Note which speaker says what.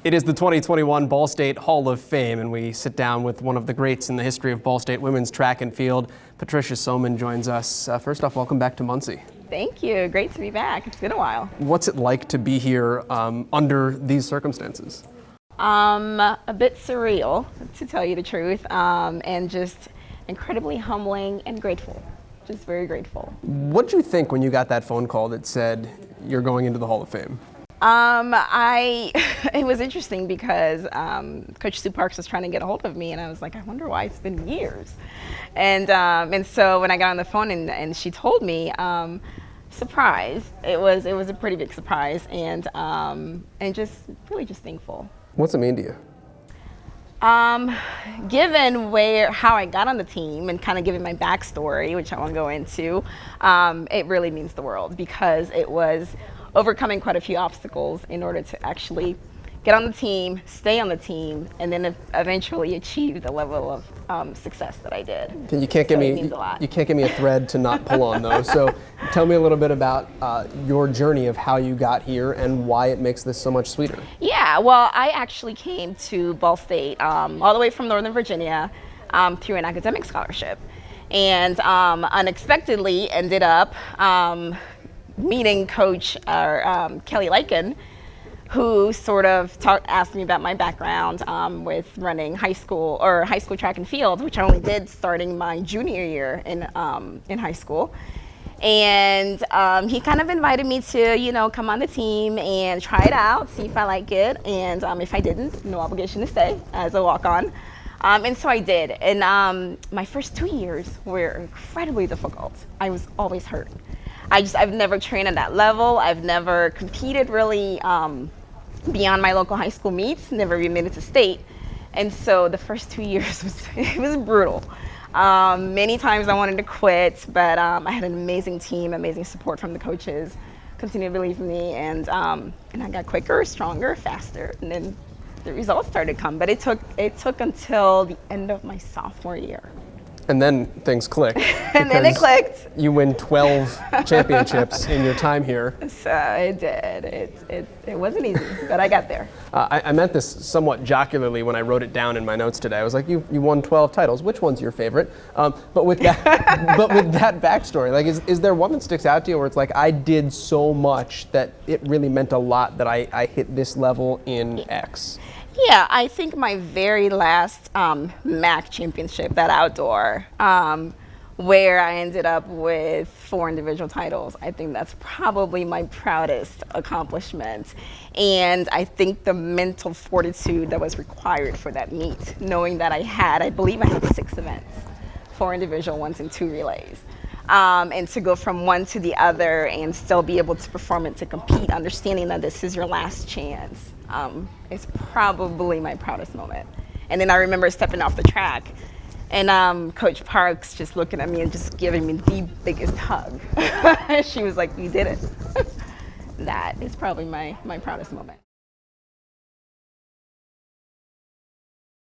Speaker 1: It is the 2021 Ball State Hall of Fame, and we sit down with one of the greats in the history of Ball State women's track and field. Patricia Soman joins us. First off, welcome back to Muncie.
Speaker 2: Thank you. Great to be back. It's been a while.
Speaker 1: What's it like to be here under these circumstances?
Speaker 2: A bit surreal, to tell you the truth, and just incredibly humbling and grateful. Just very grateful.
Speaker 1: What did you think when you got that phone call that said you're going into the Hall of Fame?
Speaker 2: It was interesting because Coach Sue Parks was trying to get a hold of me, and I was like, I wonder why it's been years. And so when I got on the phone and she told me, surprise. It was a pretty big surprise, and just really just thankful.
Speaker 1: What's it mean to you?
Speaker 2: Given how I got on the team and kind of given my backstory, which I won't go into, it really means the world because it was overcoming quite a few obstacles in order to actually get on the team, stay on the team, and then eventually achieve the level of success that I did.
Speaker 1: You can't give me a thread to not pull on though. So tell me a little bit about your journey of how you got here and why it makes this so much sweeter.
Speaker 2: Yeah, well, I actually came to Ball State all the way from Northern Virginia through an academic scholarship, and unexpectedly ended up meeting Coach Kelly Lyken, who sort of asked me about my background with running high school track and field, which I only did starting my junior year in high school. And he kind of invited me to, come on the team and try it out, see if I like it. And if I didn't, no obligation to stay as a walk-on. And so I did. And my first 2 years were incredibly difficult. I was always hurt. I've never trained at that level. I've never competed really beyond my local high school meets, never even made it to state. And so the first 2 years was brutal. Many times I wanted to quit, but I had an amazing team, amazing support from the coaches, continued to believe in me, and I got quicker, stronger, faster, and then the results started to come. But it took until the end of my sophomore year.
Speaker 1: And then things clicked.
Speaker 2: And then it clicked.
Speaker 1: You win 12 championships in your time here.
Speaker 2: So it did. It wasn't easy, but I got there.
Speaker 1: I meant this somewhat jocularly when I wrote it down in my notes today. I was like, you won 12 titles. Which one's your favorite? But with that backstory, like, is there one that sticks out to you where it's like, I did so much that it really meant a lot that I hit this level in X?
Speaker 2: Yeah, I think my very last MAC championship, that outdoor, where I ended up with 4 individual titles, I think that's probably my proudest accomplishment. And I think the mental fortitude that was required for that meet, knowing that I believe I had 6 events, 4 individual ones and 2 relays. And to go from one to the other and still be able to perform and to compete, understanding that this is your last chance, is probably my proudest moment. And then I remember stepping off the track and Coach Parks just looking at me and just giving me the biggest hug. She was like, you did it. That is probably my proudest moment.